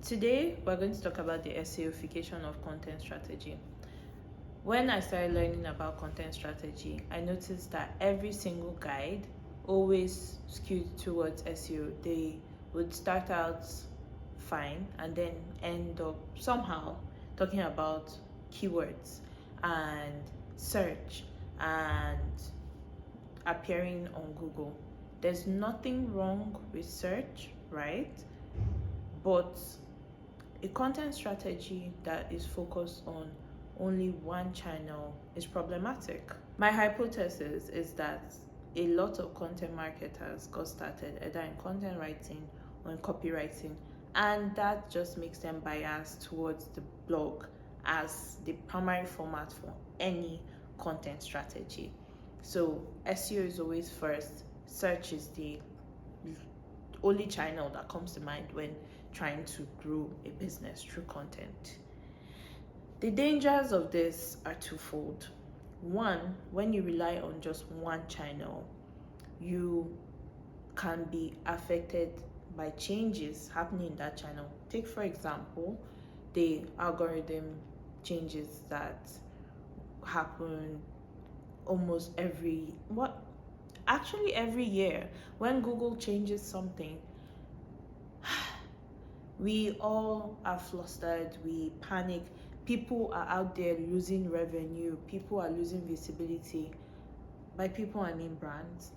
Today, we're going to talk about the SEOfication of content strategy. When I started learning about content strategy, I noticed that every single guide always skewed towards SEO. They would start out fine and then end up somehow talking about keywords and search and appearing on Google. There's nothing wrong with search, right? But a content strategy that is focused on only one channel is problematic. My hypothesis is that a lot of content marketers got started either in content writing or in copywriting, and that just makes them biased towards the blog as the primary format for any content strategy. So SEO is always first, search is the only channel that comes to mind when trying to grow a business through content. The dangers of this are twofold. One, when you rely on just one channel, you can be affected by changes happening in that channel. Take, for example, the algorithm changes that happen almost every year. When Google changes something, we all are flustered, we panic. People are out there losing revenue, people are losing visibility. By people, I mean brands.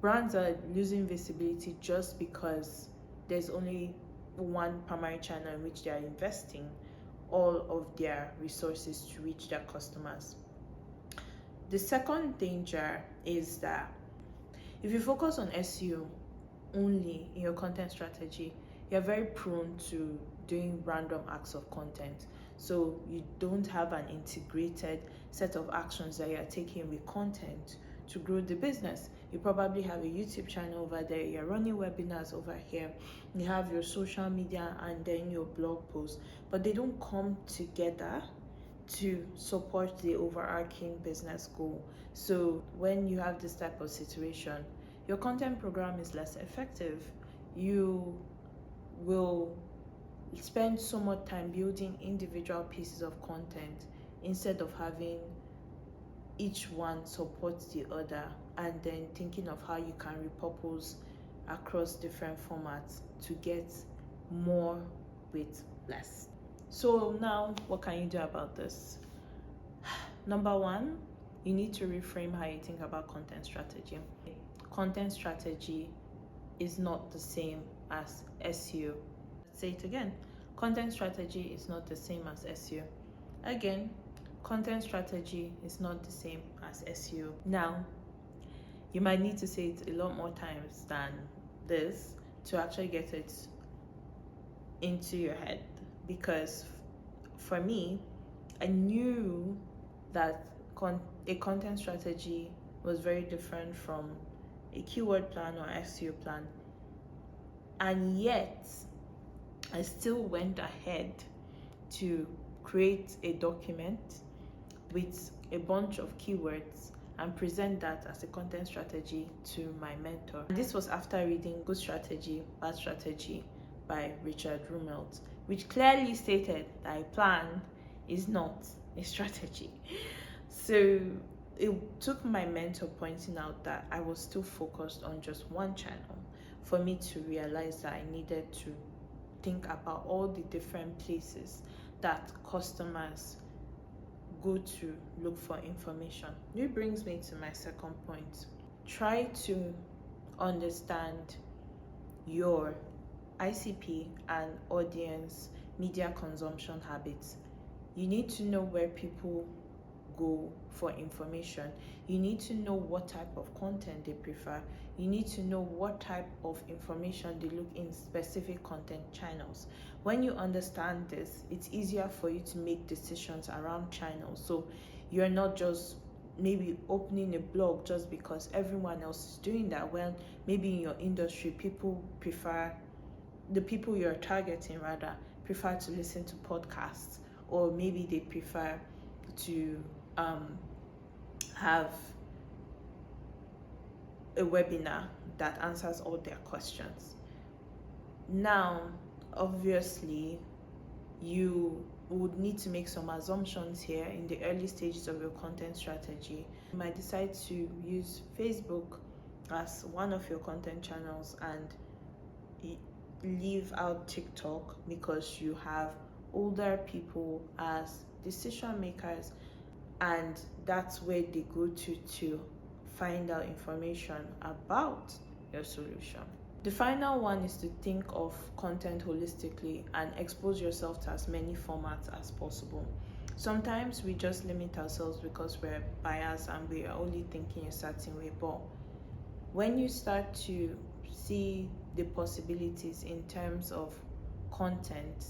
Brands are losing visibility just because there's only one primary channel in which they are investing all of their resources to reach their customers. The second danger is that if you focus on SEO only in your content strategy, you're very prone to doing random acts of content. So you don't have an integrated set of actions that you're taking with content to grow the business. You probably have a YouTube channel over there, you're running webinars over here, you have your social media and then your blog posts, but they don't come together to support the overarching business goal. So when you have this type of situation, your content program is less effective. You will spend so much time building individual pieces of content instead of having each one support the other and then thinking of how you can repurpose across different formats to get more with less. So now, what can you do about this? Number one, you need to reframe how you think about content strategy. Content strategy is not the same as SEO. Let's say it again. Content strategy is not the same as SEO. Again, content strategy is not the same as SEO. Now, you might need to say it a lot more times than this to actually get it into your head, because for me, I knew that a content strategy was very different from a keyword plan or SEO plan, and yet I still went ahead to create a document with a bunch of keywords and present that as a content strategy to my mentor. And this was after reading Good Strategy, Bad Strategy by Richard Rumelt, which clearly stated that a plan is not a strategy. So it took my mentor pointing out that I was still focused on just one channel for me to realize that I needed to think about all the different places that customers go to look for information. This brings me to my second point. Try to understand your ICP and audience media consumption habits. You need to know where people go for information. You need to know what type of content they prefer. You need to know what type of information they look in specific content channels. When you understand this, it's easier for you to make decisions around channels. So you're not just maybe opening a blog just because everyone else is doing that. Well, maybe in your industry, the people you're targeting prefer to listen to podcasts, or maybe they prefer to have a webinar that answers all their questions. Now, Obviously, you would need to make some assumptions here in the early stages of your content strategy. You might decide to use Facebook as one of your content channels and leave out TikTok because you have older people as decision makers, and that's where they go to find out information about your solution. The final one is to think of content holistically and expose yourself to as many formats as possible. Sometimes we just limit ourselves because we're biased and we are only thinking a certain way, but when you start to see the possibilities in terms of content,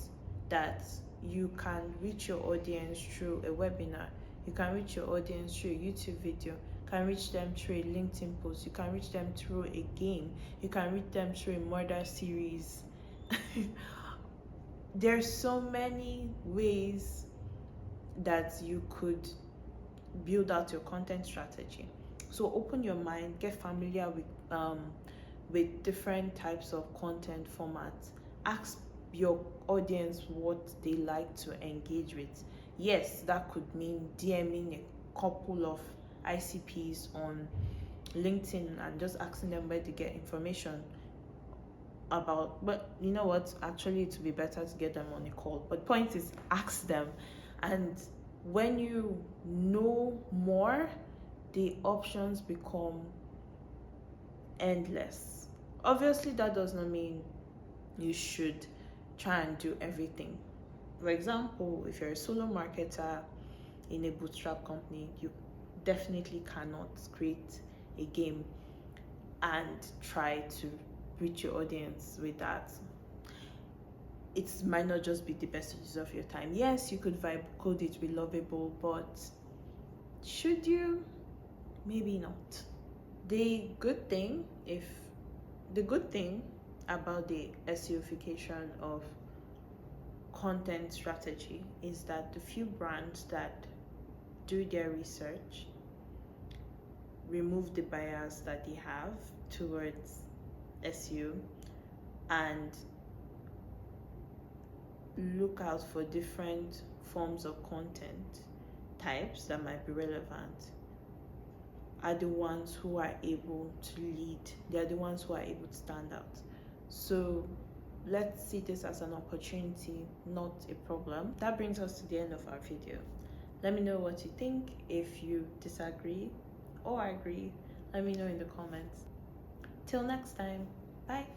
that you can reach your audience through a webinar, you can reach your audience through a YouTube video, you can reach them through a LinkedIn post, you can reach them through a game, you can reach them through a murder series. There's so many ways that you could build out your content strategy. So open your mind, get familiar with different types of content formats. Ask your audience what they like to engage with. Yes, that could mean DMing a couple of ICPs on LinkedIn and just asking them where to get information about, but you know what, actually it would be better to get them on a call. But point is, ask them, and when you know more, the options become endless. Obviously, that does not mean you should try and do everything. For example, if you're a solo marketer in a bootstrap company, you definitely cannot create a game and try to reach your audience with that. It might not just be the best use of your time. Yes, you could vibe code it with Lovable, but should you? Maybe not. The good thing about the SEOfication of content strategy is that the few brands that do their research, remove the bias that they have towards SEO, and look out for different forms of content types that might be relevant, are the ones who are able to lead. They're the ones who are able to stand out. So let's see this as an opportunity, not a problem. That brings us to the end of our video. Let me know what you think. If you disagree or agree, let me know in the comments. Till next time, bye.